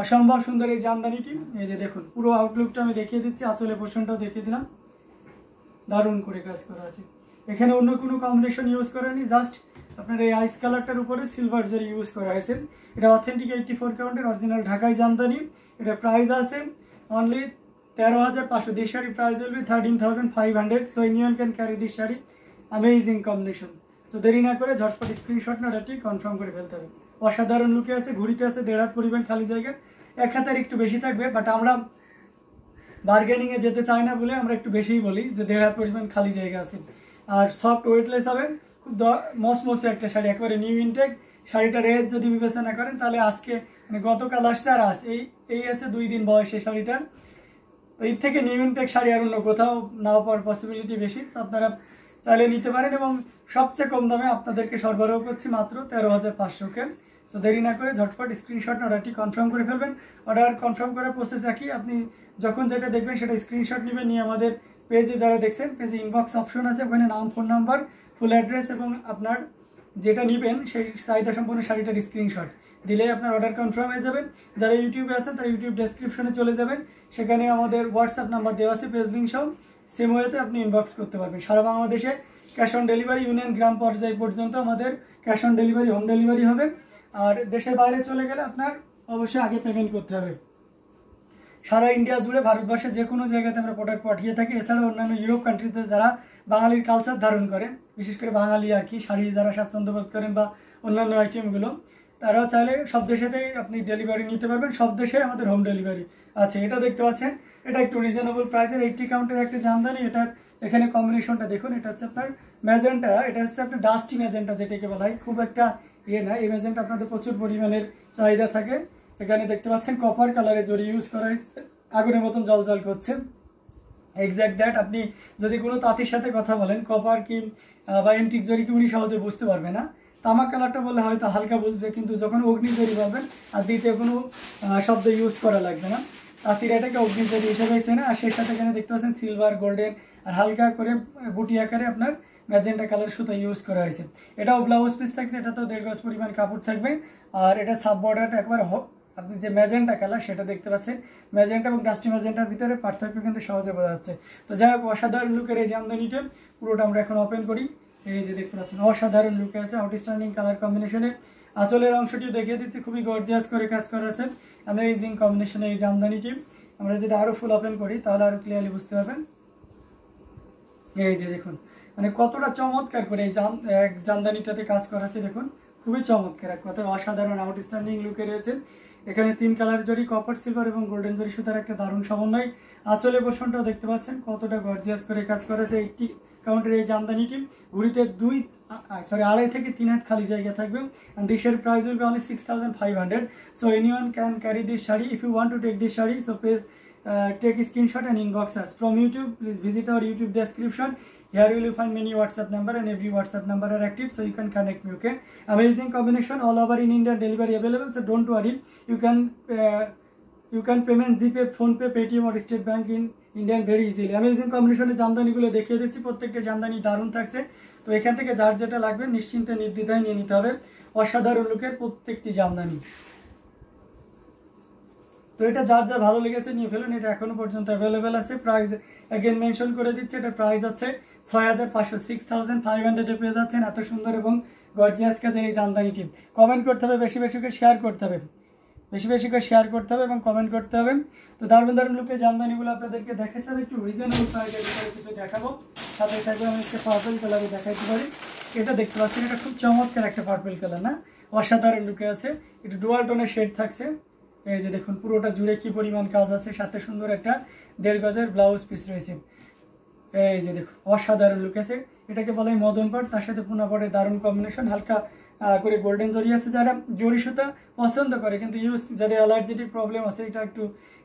অসম্ভব সুন্দর এই জামদানিটি। এই যে দেখুন পুরো আউটলুকটা আমি দেখিয়ে দিচ্ছি, আঁচলে পোর্শনটাও দেখিয়ে দিলাম, দারুণ করে কাজ করা আছে। এখানে অন্য কোনো কম্বিনেশন ইউজ করেনি, জাস্ট আপনার এই আইস কালারটার উপরে সিলভার জরি ইউজ করা হয়েছে। এটা অথেন্টিক 84 কাউন্টের অরিজিনাল ঢাকাই জামদানি। এটা প্রাইস আছে only 13,500। This sari price will be 13,500। So anyone can carry this sari. Amazing combination. So দেরি না করে ঝটপট স্ক্রিনশট না অর্ডারটি কনফার্ম করে ফেলতে হবে। অসাধারণ লুকে আছে, ঘুরিতে আছে 1.5 হাত পরিমাণ খালি জায়গা, 1 হাতের একটু বেশি থাকবে, বাট আমরা বার্গেনিং এ যেতে চাই না বলে আমরা একটু বেশিই বলি যে 1.5 হাত পরিমাণ খালি জায়গা আছে। আর সফট ওয়েটলেস হবে, খুব মসমসে একটা শাড়ি, একেবারে নিউ ইনটেক। শাড়িটার এজ যদি বিবেচনা করেন তাহলে আজকে মানে গতকাল আসছে আর আজ এই আছে 2 দিন বয়স এই শাড়িটার। তো এর থেকে নিউ ইনটেক শাড়ি আর অন্য কোথাও নাও পাওয়ার পসিবিলিটি বেশি। তো আপনারা চাইলে নিতে পারেন এবং সবচেয়ে কম দামে আপনাদেরকে সরবরাহ করছি মাত্র 13,500-কে। সো দেরি না করে ঝটপট স্ক্রিনশট অর্ডারটি কনফার্ম করে ফেলবেন। অর্ডার কনফার্ম করার প্রসেস একই, আপনি যখন যেটা দেখবেন সেটা স্ক্রিনশট নেবেন, নিয়ে আমাদের পেজে যারা দেখছেন পেজে ইনবক্স অপশন আছে, ওখানে নাম, ফোন নাম্বার, ফুল অ্যাড্রেস এবং আপনার যেটা নেবেন সেই চাহিদা সম্পূর্ণ শাড়িটার স্ক্রিনশট দিলে আপনার অর্ডার কনফার্ম হয়ে যাবে। যারা ইউটিউবে আছেন তারা ইউটিউব ডেসক্রিপশনে চলে যাবেন, সেখানে আমাদের হোয়াটসঅ্যাপ নাম্বার দেওয়া আছে, পেজ লিঙ্ক সহ, সেম ওয়েতে আপনি ইনবক্স করতে পারবেন। সারা বাংলাদেশে ক্যাশ অন ডেলিভারি, ইউনিয়ন গ্রাম পর্যায় পর্যন্ত আমাদের cash on delivery, home delivery হবে। আর দেশের বাইরে চলে গেলে আপনার অবশ্যই আগে পেমেন্ট করতে হবে। সারা ইন্ডিয়া জুড়ে ভারতবর্ষের যে কোনো জায়গাতে আমরা প্রোডাক্ট পাঠিয়ে থাকি। এছাড়াও অন্যান্য ইউরোপ কান্ট্রিতে যারা বাঙালির কালচার ধারণ করে, বিশেষ করে বাঙালি আর কি, শাড়ি যারা স্বাচ্ছন্দ্য বোধ করেন বা অন্যান্য আইটেমগুলো, তারাও চাইলে সব দেশেতেই আপনি ডেলিভারি নিতে পারবেন। সব দেশে আমাদের হোম ডেলিভারি আছে। এটা দেখতে পাচ্ছেন, এটা একটু রিজনেবল প্রাইসের 80 কাউন্টের একটা জামদানি। এটার এখানে কম্বিনেশনটা দেখুন, এটা হচ্ছে আপনার ম্যাজেন্টা, এটা হচ্ছে আপনার ডাস্টি ম্যাজেন্টা যেটাকে বলা হয়, খুব একটা না। এই ম্যাজেন্টা আপনাদের প্রচুর পরিমাণের চাহিদা থাকে। এখানে দেখতে পাচ্ছেন কপার কালারের জরি ইউজ করা হয়েছে, আগুনের মতন জল জল করছে। এক্স্যাক্ট দ্যাট, আপনি যদি কোনো তাঁতির সাথে কথা বলেন কপার কি বা এন্টিক জরি কি, উনি সহজে বুঝতে পারবে না। তামাক কালারটা বললে হয়তো হালকা বুঝবে, কিন্তু যখন অগ্নি জরি বলবেন আর দ্বিতীয় কোনো শব্দ ইউজ করা লাগবে না। তাঁতিরা এটাকে অগ্নি জরি হিসেবে চেনে। আর সেই সাথে এখানে দেখতে পাচ্ছেন সিলভার, গোল্ডেন আর হালকা করে বুটি আকারে আপনার ম্যাজেন্টা কালার সুতা ইউজ করা হয়েছে। এটাও ব্লাউজ পিস থাকছে, এটাতেও 1.5 গজ পরিমাণ কাপড় থাকবে। আর এটা সাব বর্ডারটা একবার আপনি যে ম্যাজেন্টা কালার সেটা দেখতে পাচ্ছেন, ম্যাজেন্টা এবং ডাস্টি ম্যাজেন্টার ভিতরে পার্থক্য কিন্তু সহজে বোঝা যাচ্ছে। তো যাই হোক, অসাধারণ লুকের এই জামদানিটা পুরোটা আমরা এখন ওপেন করি। এই যে দেখতে পাচ্ছেন অসাধারণ লুকে আছে, আউটস্ট্যান্ডিং কালার কম্বিনেশনে। আঁচলের অংশটিও দেখিয়ে দিচ্ছি, খুবই গর্জিয়াস করে কাজ করা আছে, অ্যামেজিং কম্বিনেশনে এই জামদানিটি। আমরা যদি আরও ফুল ওপেন করি তাহলে আরও ক্লিয়ারলি বুঝতে পারবেন। এই যে দেখুন মানে কতটা চমৎকার করে এই জামদানিটাতে কাজ করা আছে, দেখুন খুবই চমৎকার, এক কথায় অসাধারণ আউটস্ট্যান্ডিং লুকে রয়েছে। এখানে 3 কালার জরি, কপার, সিলভার এবং গোল্ডেন জরি সুতার একটা দারুণ সমন্বয়। আঁচলে পোর্শনটাও দেখতে পাচ্ছেন কতটা গর্জিয়াস করে কাজ করা আছে। 80 কাউন্টের এই জামদানিটি ঘুরিতে 2.5 থেকে 3 হাত খালি জায়গা থাকবে। and this shade price will be only 6,500. so anyone can carry this shadi. If you want to take this shadi, so please take a screenshot and inbox us. From YouTube, please visit our YouTube description. Here you will find many WhatsApp number, and every WhatsApp number are active, so you can connect me. Okay, amazing combination, all over in India, delivery available, so don't worry. You can payment GPay, PhonePe, Paytm or State Bank in India very easily. Amazing combination জামদানিগুলো দেখিয়ে দিচ্ছি, প্রত্যেকটা জামদানি দারুণ থাকছে। তো এখান থেকে যার যেটা লাগবে নিশ্চিন্তে নির্দ্বিধায় নিয়ে নিতে হবে। অসাধারণ লুকের প্রত্যেকটি জামদানি। তো এটা যার যা ভালো লেগেছে নিয়ে ফেলুন, এটা এখনো পর্যন্ত অ্যাভেলেবেল আছে। প্রাইস অ্যাগেন মেনশন করে দিচ্ছে, এটা প্রাইস আছে 6,500, 6,500 পেয়ে যাচ্ছেন এত সুন্দর এবং গর্জিয়াস কাজের এই জামদানিটি। কমেন্ট করতে হবে, বেশি বেশি করে শেয়ার করতে হবে, বেশি বেশি করে শেয়ার করতে হবে এবং কমেন্ট করতে হবে। তো দারুণ দারুণ লুকে জামদানিগুলো আপনাদেরকে দেখাচ্ছি, একটু রিজনেবল প্রাইসের ভিতরে কিছু দেখাবো। সাথে থাকবে আমি একটা পার্পল কালারে দেখাইতে পারি। এটা দেখতে পাচ্ছেন, এটা খুব চমৎকার একটা পার্পল কালার না, অসাধারণ লুকে আছে। একটু ডুয়াল টোনের শেড থাকছে। এই যে দেখুন পুরোটা জুড়ে কি পরিমাণ কাজ আছে, সাথে সুন্দর একটা 1.5 গজের ব্লাউজ পিস রয়েছে। এই যে দেখুন অসাধারণ লুক আছে, এটাকে বলা হয় মদন পাট, তার সাথে পুনা পাটের দারুণ কম্বিনেশন, হালকা করে গোল্ডেন জরি আছে। যারা জরি সুতা পছন্দ করে কিন্তু যাদের অ্যালার্জেটিক প্রবলেম আছে, এটা একটু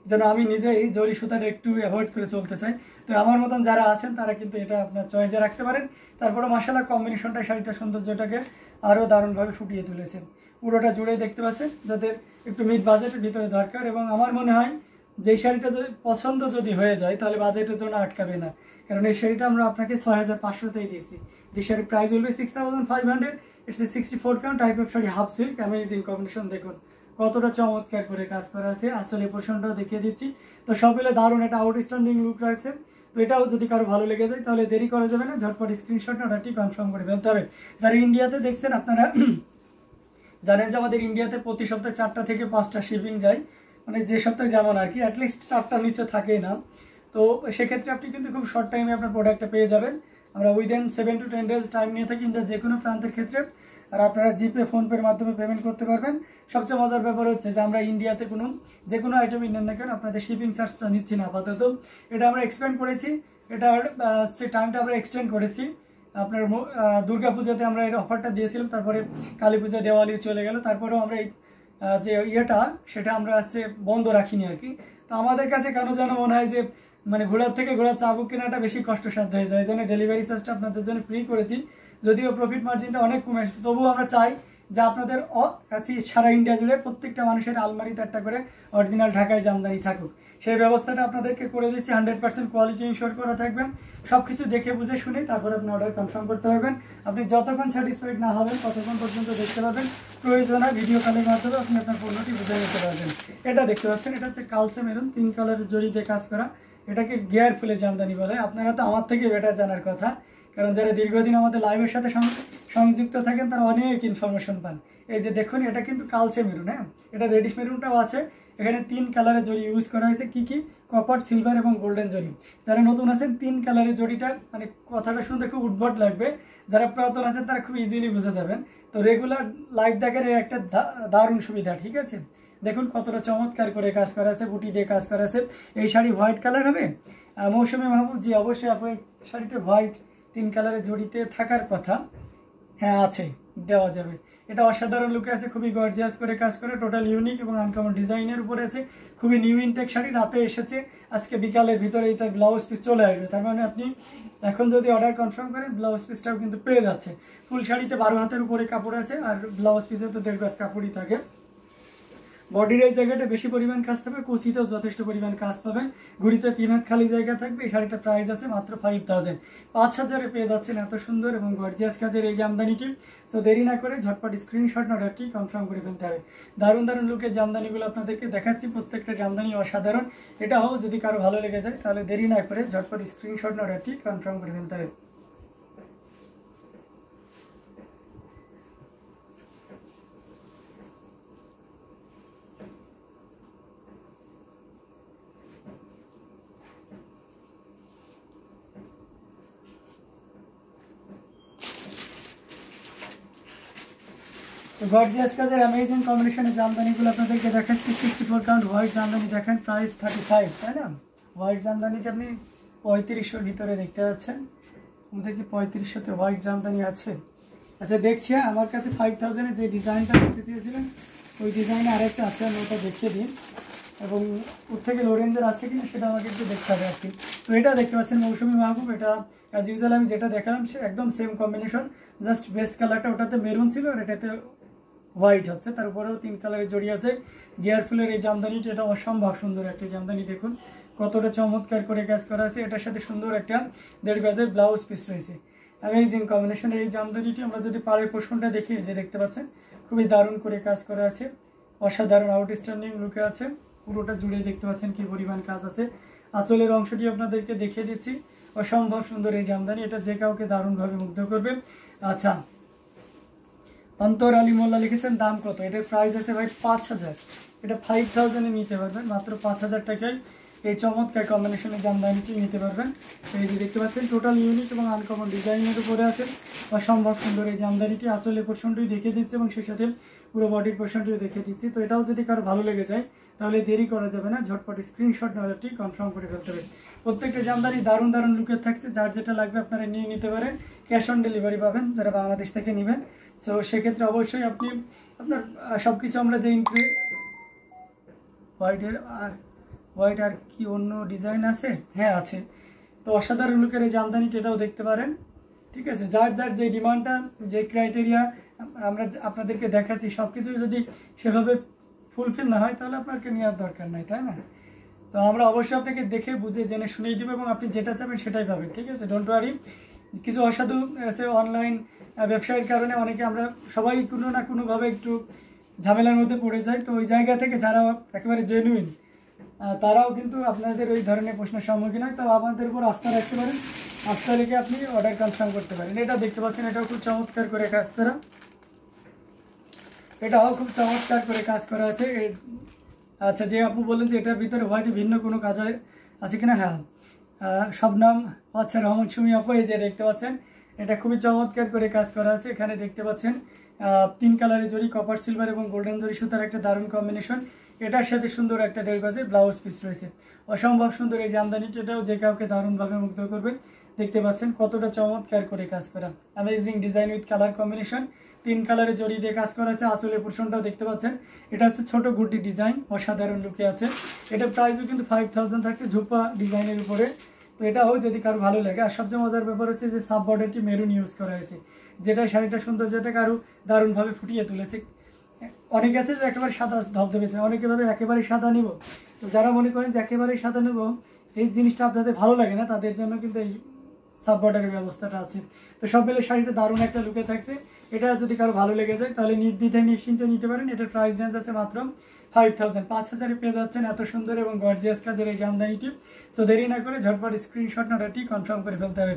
যেন আমি নিজেই জরি সুতাটা একটু অ্যাভয়েড করে চলতে চাই। তো আমার মতন যারা আছেন তারা কিন্তু এটা আপনার চয়েসে রাখতে পারেন। তারপরে মাশাআল্লাহ কম্বিনেশনটা শাড়িটা সৌন্দর্যটাকে আরও দারুণভাবে ফুটিয়ে তুলেছে। পুরোটা জুড়ে দেখতে পাচ্ছেন, যাদের একটু মিড বাজেটের ভিতরে দরকার, এবং আমার মনে হয় যে শাড়িটা যদি পছন্দ যদি হয়ে যায় তাহলে বাজেটের জন্য আটকাবে না, কারণ এই শাড়িটা আমরা আপনাকে 6,500তেই দিয়েছি। এই শাড়ির price will be 6,500। It's a 64 count type of sari, half silk, amazing combination. দেখুন কতটা চমৎকার করে কাজ করা আছে, আসলে পোর্শনটাও দেখিয়ে দিচ্ছি। তো সব মিলে দারুণ একটা আউটস্ট্যান্ডিং লুক রয়েছে। তো এটাও যদি কারো ভালো লেগে যায় তাহলে দেরি করা যাবে না, ঝটপট স্ক্রিনশট অর্ডারটি কনফার্ম করে ফেলতে হবে। যারা ইন্ডিয়াতে দেখছেন আপনারা জানেন যে আমাদের ইন্ডিয়াতে প্রতি সপ্তাহে 4টা থেকে 5টা শিপিং যায়, মানে যে সপ্তাহে যেমন আর কি, অ্যাটলিস্ট 4টার নিচে থাকেই না। তো সেক্ষেত্রে আপনি কিন্তু খুব শর্ট টাইমে আপনার প্রোডাক্টটা পেয়ে যাবেন। আমরা উইদিন 7 to 10 days টাইম নিয়ে থাকি ইন্ডিয়ার যে কোনো প্রান্তের ক্ষেত্রে। আর আপনারা জিপে, ফোনপের মাধ্যমে পেমেন্ট করতে পারবেন। সবচেয়ে মজার ব্যাপার হচ্ছে যে আমরা ইন্ডিয়াতে যে কোনো আইটেম নেন না কেন আপনাদের শিপিং চার্জটা নিচ্ছি না আপাতত। এটা আমরা এক্সপেন্ড করেছি, এটার টাইমটা আমরা এক্সটেন্ড করেছি। আপনার দুর্গা পূজাতে আমরা এর অফারটা দিয়েছিলাম, তারপরে কালী পূজা, দেওয়ালি চলে গেল, তারপরেও আমরা এই যে সেটা আমরা বন্ধ রাখিনি আর কি। তো আমাদের কাছে কেন যেন মনে হয় যে মানে ঘোড়ার থেকে ঘোড়ার চাবুক কেনাটা বেশি কষ্টসাধ্য হয়ে যায়, এই জন্য ডেলিভারি চার্জটা আপনাদের জন্য ফ্রি করেছি। যদিও প্রফিট মার্জিনটা অনেক কমে আসবে, তবুও আমরা চাই যে আপনাদের সারা ইন্ডিয়া জুড়ে প্রত্যেকটা মানুষের আলমারিতে একটা করে অরিজিনাল ঢাকায় জামদানি থাকুক। সেই ব্যবস্থাটা আপনাদেরকে করে দিচ্ছি। 100% কোয়ালিটি ইনশিওর করা থাকবেন। সবকিছু দেখে বুঝে শুনে তারপরে আপনি অর্ডার কনফার্ম করতে পারবেন। আপনি যতক্ষণ স্যাটিসফাইড না হবেন ততক্ষণ পর্যন্ত দেখতে পাবেন। প্রয়োজনে ভিডিও কলের মাধ্যমে আপনি আপনার পণ্যটি বুঝে নিতে পারবেন। এটা দেখতে পাচ্ছেন, এটা হচ্ছে কালচে মেরুন 3 কালারের জড়ি দিয়ে কাজ করা। এটাকে গিয়ার ফুলে জামদানি বলে। আপনারা তো আমার থেকে বেটার জানার কথা, কারণ যারা দীর্ঘদিন আমাদের লাইভের সাথে সংযুক্ত থাকেন তারা অনেক ইনফরমেশন পান। এই যে দেখুন, এটা কিন্তু কালচে মেরুন, হ্যাঁ, এটা রেডিশ মেরুনটাও আছে। এখানে 3 কালারের জড়ি ইউজ করা হয়েছে। কি কপার, সিলভার এবং গোল্ডেন জড়ি। যারা নতুন আছেন 3 কালারের জড়িটা মানে কথাটা শুনতে খুব উদ্ভট লাগবে, যারা পুরাতন আছেন তারা খুব ইজিলি বুঝে যাবেন। তো রেগুলার লাইভ দেখার একটা দারুণ সুবিধা, ঠিক আছে। দেখুন কতটা চমৎকার করে কাজ করা আছে, বুটি দিয়ে কাজ করা আছে। এই শাড়ি হোয়াইট কালার হবে মৌসুমী মাহবুব জি, অবশ্যই আপনার শাড়িটা হোয়াইট 3 কালারের জড়িতে থাকার কথা, হ্যাঁ আছে, দেওয়া যাবে। এটা অসাধারণ লুকে আছে, খুবই গর্জিয়াস করে কাজ করে, টোটাল ইউনিক এবং আনকমন ডিজাইনের উপরে আছে। খুবই নিউ ইনটেক শাড়ি, রাতে এসেছে, আজকে বিকালের ভিতরে এটা ব্লাউজ পিস চলে আসবে। তার মানে আপনি এখন যদি অর্ডার কনফার্ম করেন ব্লাউজ পিসটাও কিন্তু পেয়ে যাচ্ছে। ফুল শাড়িতে 12 হাতের উপরে কাপড় আছে, আর ব্লাউজ পিসে তো 1.5 গজ কাপড়ই থাকে। বডির এই জায়গাটা বেশি পরিমাণ কাজ থাকবে, কুচিতেও যথেষ্ট পরিমাণ কাজ পাবেন। ঘুড়িতে 3 হাত খালি জায়গা থাকবে। এই শাড়িটার প্রাইস আছে মাত্র 5000। 5000-এ পেয়ে যাচ্ছেন এত সুন্দর এবং গর্জিয়াস কাজের এই জামদানিটি। সো দেরি না করে ঝটপট স্ক্রিনশট অর্ডারটি কনফার্ম করে ফেলতে হবে। দারুণ দারুণ লুকের জামদানিগুলো আপনাদেরকে দেখাচ্ছি, প্রত্যেকটা জামদানি অসাধারণ। এটাও যদি কারো ভালো লেগে যায় তাহলে দেরি না করে ঝটপট স্ক্রিনশট অর্ডারটি কনফার্ম করে ফেলতে হবে। গর্জিয়াস কাজের অ্যামেজিং কম্বিনেশনের জামদানিগুলো আপনাদেরকে দেখাচ্ছি। 64 কাউন্ট হোয়াইট জামদানি দেখেন, প্রাইস 35, তাই না। হোয়াইট জামদানিতে আপনি 3500-এর ভিতরে দেখতে পাচ্ছেন। আমাদের কি 3500-তে হোয়াইট জামদানি আছে? আচ্ছা দেখছি, আমার কাছে 5000-এর যে ডিজাইনটা দেখতে চেয়েছিলেন ওই ডিজাইনে আরেকটা আছে, আমি ওটা দেখিয়ে দিই। এবং ওর থেকে লো রেঞ্জের আছে কিনা সেটা আমাকে একটু দেখতে হবে আর কি। তো এটা দেখতে পাচ্ছেন মৌসুমী মাহবুব। এটা অ্যাজ ইউজুয়াল আমি যেটা দেখালাম সে একদম সেম কম্বিনেশন, জাস্ট বেস্ট কালারটা ওটাতে মেরুন ছিল আর এটাতে হোয়াইট হচ্ছে। তার উপরেও 3 কালারের জড়ি আছে। গিয়ার ফুলের এই জামদানিটি, এটা অসম্ভব সুন্দর একটা জামদানি। দেখুন কতটা চমৎকার করে কাজ করা আছে। এটার সাথে সুন্দর একটা 1.5 গজের ব্লাউজ পিস রয়েছে। অ্যামেজিং কম্বিনেশনের এই জামদানিটি আমরা যদি পাড়ের পোর্শনটা দেখি, যে দেখতে পাচ্ছেন খুবই দারুণ করে কাজ করা আছে, অসাধারণ আউটস্ট্যান্ডিং লুকে আছে। পুরোটা জুড়ে দেখতে পাচ্ছেন কি পরিমাণ কাজ আছে। আঁচলের অংশটি আপনাদেরকে দেখিয়ে দিচ্ছি, অসম্ভব সুন্দর এই জামদানি। এটা যে কাউকে দারুণভাবে মুগ্ধ করবে। আচ্ছা, অন্তর আলী মোল্লা লিখেছেন দাম কত? এটার প্রাইস আছে ভাই 5000। এটা 5000-এ নিতে পারবেন, মাত্র 5000 টাকায় এই চমৎকার কম্বিনেশনের জামদানিটি নিতে পারবেন। এই যে দেখতে পাচ্ছেন টোটাল ইউনিক এবং আনকমন ডিজাইনের উপরে আছে, অসম্ভব সুন্দর এই জামদানিটি। আঁচলের পোর্শনটিও দেখিয়ে দিচ্ছি এবং সেই সাথে পুরো বডির পোর্শনটিও দেখিয়ে দিচ্ছি। তো এটাও যদি কারো ভালো লেগে যায় তাহলে দেরি করা যাবে না, ঝটপট স্ক্রিনশট নেওয়াটি কনফার্ম করে ফেলতে হবে। প্রত্যেকটা জামদানি দারুণ দারুণ লুকের থাকছে, যার যেটা লাগবে আপনারা নিয়ে নিতে পারেন। ক্যাশ অন ডেলিভারি পাবেন যারা বাংলাদেশ থেকে নেবেন। সো সেক্ষেত্রে অবশ্যই আপনি আপনার সব কিছু আমরা যে হোয়াইট আর কি অন্য ডিজাইন আছে, হ্যাঁ আছে। তো অসাধারণ লুকের এই জামদানিটা, এটাও দেখতে পারেন, ঠিক আছে। যার যার যে ডিমান্ডটা, যে ক্রাইটেরিয়া আমরা আপনাদেরকে দেখাচ্ছি, সব কিছু যদি সেভাবে ফুলফিল না হয় তাহলে আপনাকে নেওয়ার দরকার নাই, তাই না। তো আমরা অবশ্যই আপনাকে দেখে বুঝে জেনে শুনেই দেবো এবং আপনি যেটা চাবেন সেটাই পাবেন, ঠিক আছে। Don't worry. কিছু অসাধু আছে অনলাইন ব্যবসায়ের কারণে অনেকে আমরা সবাই কোনো না কোনোভাবে একটু ঝামেলার মধ্যে পড়ে যায়। তো ওই জায়গা থেকে যারা একেবারে জেনুইন তারাও কিন্তু আপনাদের ওই ধরনের প্রশ্নের সম্মুখীন হয়। তো আমাদের উপর আস্থা রাখতে পারেন, আস্থা রেখে আপনি অর্ডার কনফার্ম করতে পারেন। এটা দেখতে পাচ্ছেন, এটাও খুব চমৎকার করে কাজ করা, এটাও খুব চমৎকার করে কাজ করা আছে। আচ্ছা, যে আপু বললেন যে এটার ভিতরে হোয়াইটে ভিন্ন কোনো কাজ আছে কিনা, হ্যাঁ শবনম আচ্ছা রহমান সুমি আপু, এই যে দেখতে পাচ্ছেন এটা খুবই চমৎকার করে কাজ করা আছে। এখানে দেখতে পাচ্ছেন 3 কালারের জরি, কপার সিলভার এবং গোল্ডেন জরি সুতার একটা দারুণ কম্বিনেশন। এটার সাথে সুন্দর একটা 1.5 গজের ব্লাউজ পিস রয়েছে, অসম্ভব সুন্দর এই জামদানিটা, এটাও যে কাউকে দারুণভাবে মুগ্ধ করবে। দেখতে পাচ্ছেন কতটা চমৎকার করে কাজ করা, amazing design with colour combination. 3 কালারের জড়ি দিয়ে কাজ করা আছে। আঁচলের পোর্শনটাও দেখতে পাচ্ছেন, এটা হচ্ছে ছোট গুড্ডি ডিজাইন, অসাধারণ লুকে আছে। এটার প্রাইসও কিন্তু 5000 থাকছে ঝুপা ডিজাইনের উপরে। তো এটাও যদি কারো ভালো লাগে। আর সবচেয়ে মজার ব্যাপার হচ্ছে যে সাব বর্ডারটি মেরুন ইউজ করা হয়েছে, যেটা শাড়িটা সৌন্দর্যটাকে আরও দারুণভাবে ফুটিয়ে তুলেছে। অনেকে আছে যে একেবারে সাদা ধবধবে চায়, অনেকে ভাবে একেবারে সাদা নিব। তো যারা মনে করেন যে একেবারে সাদা নেব, এই জিনিসটা আপনাদের ভালো লাগে না, তাদের জন্য কিন্তু এই সাব বর্ডারের ব্যবস্থাটা আছে। তো সব মিলে শাড়িটা দারুণ একটা লুকে থাকছে। এটা যদি কারো ভালো লেগে যায় তাহলে নির্দ্বিধায় নিশ্চিন্তে নিতে পারেন। এটার প্রাইস রেঞ্জ আছে মাত্র 5000, 5000-এ পেয়ে যাচ্ছেন এত সুন্দর এবং গর্জিয়াস কাজের এই জামদানিটি। সো দেরি না করে ঝটপট স্ক্রিনশট অর্ডারটি কনফার্ম করে ফেলতে হবে।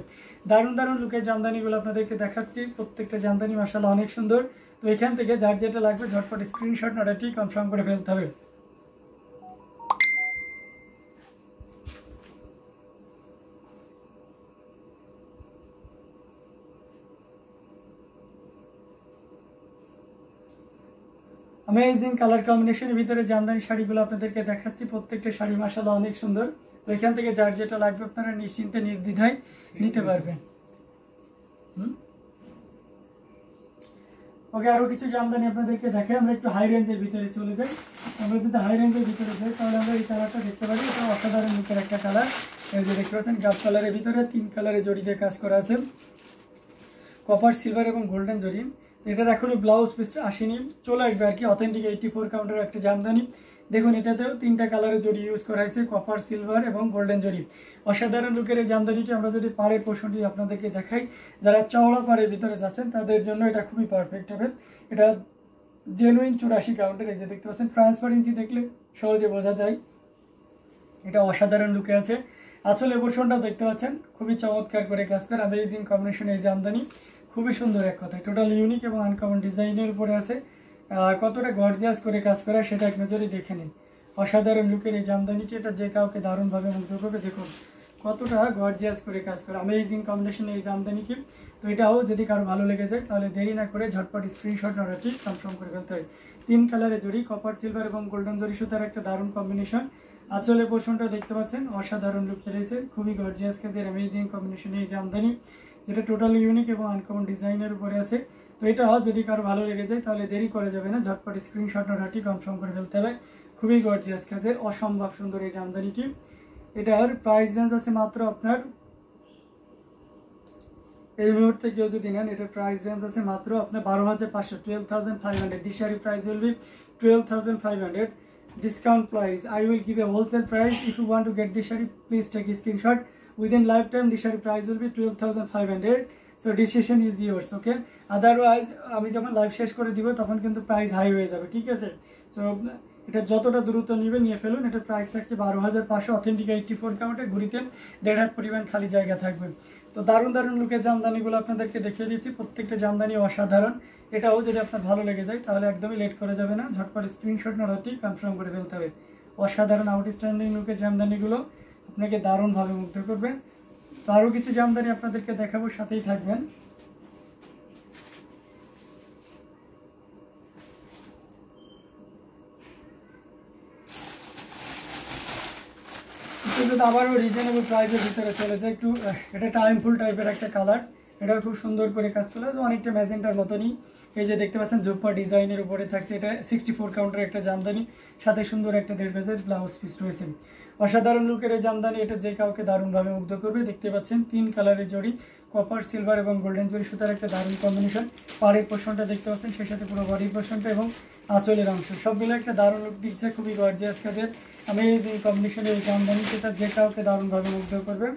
দারুণ দারুণ লুকের জামদানিগুলো আপনাদেরকে দেখাচ্ছি, প্রত্যেকটা জামদানি মাশাআল্লাহ অনেক সুন্দর। তো এখান থেকে যার যেটা লাগবে ঝটপট স্ক্রিনশট অর্ডারটি কনফার্ম করে ফেলতে হবে। অ্যামেজিং কালার কম্বিনেশনের ভিতরে জামদানি শাড়িগুলো আপনাদেরকে দেখাচ্ছি, প্রত্যেকটা শাড়ি মাশাআল্লাহ অনেক সুন্দর। তো এখান থেকে যার যেটা লাগবে আপনারা নিশ্চিন্তে নির্দ্বিধায় নিতে পারবেন। ওকে, আরও কিছু জামদানি আপনাদেরকে দেখে আমরা একটু হাই রেঞ্জের ভিতরে চলে যাই। আমরা যদি হাই রেঞ্জের ভিতরে যাই তাহলে আমরা এই কালারটা দেখতে পারি, এটা অসাধারণ লুকের একটা কালার। এই যে দেখতে পাচ্ছেন গাব কালারের ভিতরে 3 কালারের জড়ি দিয়ে কাজ করা আছে, কপার সিলভার এবং গোল্ডেন জড়ি। এটার এখনই ব্লাউজ পিসটা আসেনি, চলে আসবে আর কি। অথেন্টিক 84 কাউন্টার একটা জামদানি। দেখুন এটাতেও 3টা কালারের জড়ি ইউজ করা হয়েছে, কপার সিলভার এবং গোল্ডেন জড়ি। অসাধারণ লুকের এই জামদানিটি আমরা যদি পাড়ের পোর্শনটি আপনাদেরকে দেখাই, যারা চওড়া পাড়ের ভিতরে যাচ্ছেন তাদের জন্য এটা খুবই পারফেক্ট হবে। এটা জেনুইন 84 কাউন্টার। এই যে দেখতে পাচ্ছেন ট্রান্সপারেন্সি দেখলে সহজে বোঝা যায়, এটা অসাধারণ লুকে আছে। আঁচলের পোর্শনটাও দেখতে পাচ্ছেন খুবই চমৎকার করে কাজ করা, অ্যামেজিং কম্বিনেশন এই জামদানি, খুবই সুন্দর এক কথায় টোটাল ইউনিক এবং আনকমন ডিজাইনের উপরে আছে। কতটা গর্জিয়াস করে কাজ করা সেটা এক নজরে দেখে নিন। অসাধারণ লুকের এই জামদানিটি, এটা যে কাউকে দারুণভাবে মুগ্ধ করবে। দেখুন কতটা গর্জিয়াস করে কাজ করা, অ্যামেজিং কম্বিনেশন এই জামদানিটি। তো এটাও যদি কারো ভালো লেগে যায় তাহলে দেরি না করে ঝটপট স্ক্রিনশট অর্ডারটি কনফার্ম করে ফেলতে হয়। 3 কালারের জড়ি, কপার সিলভার এবং গোল্ডেন জড়ি সুতার একটা দারুণ কম্বিনেশন। আঁচলের পোর্শনটা দেখতে পাচ্ছেন অসাধারণ লুক রয়েছে, খুবই গর্জিয়াস কাজের অ্যামেজিং কম্বিনেশন এই জামদানি, যেটা টোটালি ইউনিক এবং আনকমন ডিজাইনের উপরে আছে। তো এটা যদি কারো ভালো লেগে যায় তাহলে দেরি করা যাবে না, ঝটপট স্ক্রিনশট অর্ডারটি কনফার্ম করে ফেলতে হবে। খুবই গর্জিয়াস কাজের অসম্ভব সুন্দর এই জামদানিটি। এটার প্রাইস রেঞ্জ আছে মাত্র আপনার, এই মুহূর্তে কেউ যদি নেন এটার প্রাইস রেঞ্জ আছে মাত্র আপনার 12500, 12500। This sari price will be 12500 discount price. I will give a wholesale price. If you want to get this shari, please take a screenshot. Within lifetime this shari price will be 12500. So decision is yours, okay? Otherwise আমি যখন live শেষ করে দিব তখন কিন্তু price high হয়ে যাবে, ঠিক আছে? সো এটা যতটা দ্রুত নিবে নিয়ে ফেলুন। এটার প্রাইস থাকছে 12500, অথেন্টিক 84 কাউন্টে, ঘুরিতে 1.5 হাত পরিমাণ খালি জায়গা থাকবে। তো দারুণ দারুণ লুকের জামদানিগুলো আপনাদেরকে দেখিয়ে দিচ্ছি, প্রত্যেকটা জামদানি অসাধারণ। এটাও যদি আপনার ভালো লেগে যায় তাহলে একদমই লেট করা যাবে না, ঝটপট স্ক্রিনশট অর্ডারটি কনফার্ম করে ফেলতে হবে। অসাধারণ আউটস্ট্যান্ডিং লুকের জামদানিগুলো আপনাকে দারুণভাবে মুগ্ধ করবে। তো আরও কিছু জামদানি আপনাদেরকে দেখাবো, সাথেই থাকবেন। আবারও রিজনেবল প্রাইসের ভিতরে চলে যায় একটু, এটা টাইমফুল টাইপের একটা কালার, এটা খুব সুন্দর করে কাজ করা, অনেকটা ম্যাজেন্টার মতনই। এই যে দেখতে পাচ্ছেন জোপ্পা ডিজাইনের উপরে থাকছে, এটা 64 কাউন্টার একটা জামদানি, সাথে সুন্দর একটা 1.5 গজের ব্লাউজ পিস রয়েছে। অসাধারণ লুকের এই জামদানি, এটা যে কাউকে দারুণভাবে মুগ্ধ করবে। দেখতে পাচ্ছেন 3 কালারের জড়ি, কপার সিলভার এবং গোল্ডেন জড়ি সুতার একটা দারুণ কম্বিনেশন। পাড়ের পোর্শনটা দেখতে পাচ্ছেন, সেই সাথে পুরো বডির পোর্শনটা এবং আঁচলের অংশ সব মিলে একটা দারুণ লুক দিচ্ছে, খুবই গর্জিয়াস কাজের অ্যামেজিং কম্বিনেশনের এই জামদানি, সেটা যে কাউকে দারুণভাবে মুগ্ধ করবে।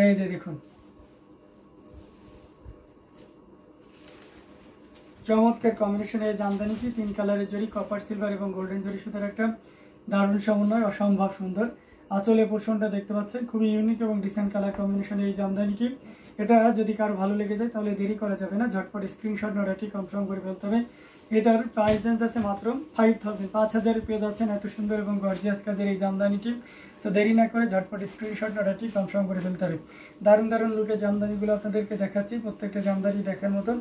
এই যে দেখুন চমৎকার কম্বিনেশনে এই জামদানিটি 3 কালারের জরি, কপার সিলভার এবং গোল্ডেন জরি সুতার একটা দারুণ সমন্বয়, অসম্ভব সুন্দর। আঁচলে পোর্শনটা দেখতে পাচ্ছেন, খুবই ইউনিক এবং ডিসেন্ট কালার কম্বিনেশনে এই জামদানিটি। এটা যদি কারো ভালো লেগে যায় তাহলে দেরি করা যাবে না, ঝটপট স্ক্রিনশট অর্ডারটি কনফার্ম করে ফেলতে হবে। এটার প্রাইস রেঞ্জ আছে মাত্র 5000 পেয়ে যাচ্ছেন এত সুন্দর এবং গর্জিয়াস কাজের এই জামদানিটি। সো দেরি না করে ঝটপট স্ক্রিনশট অর্ডারটি কনফার্ম করে ফেলতে হবে। দারুণ দারুণ লুকের জামদানিগুলো আপনাদেরকে দেখাচ্ছি, প্রত্যেকটা জামদানি দেখার মতন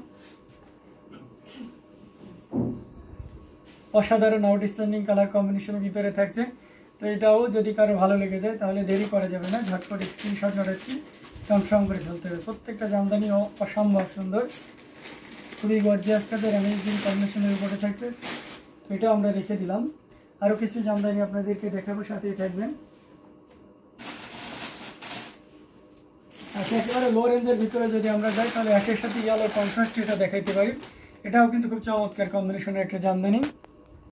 অসাধারণ আউটস্ট্যান্ডিং কালার কম্বিনেশনের ভিতরে থাকছে। তো এটাও যদি কারো ভালো লেগে যায় তাহলে দেরি করা যাবে না, ঝটপট স্ক্রিনশট অর্ডারটি কনফার্ম করে ফেলতে হবে। প্রত্যেকটা জামদানি অসম্ভব সুন্দর, খুবই গর্জিয়াস কাজের অ্যামেজিং কম্বিনেশনের উপরে থাকছে। তো এটাও আমরা রেখে দিলাম। আরও কিছু জামদানি আপনাদেরকে দেখাবো, সাথেই থাকবেন। আচ্ছা, একেবারে লো রেঞ্জের ভিতরে যদি আমরা যাই তাহলে একের সাথে ইয়ালো কন্ট্রাস্ট এটা দেখাইতে পারি। এটাও কিন্তু খুব চমৎকার কম্বিনেশনের একটা জামদানি।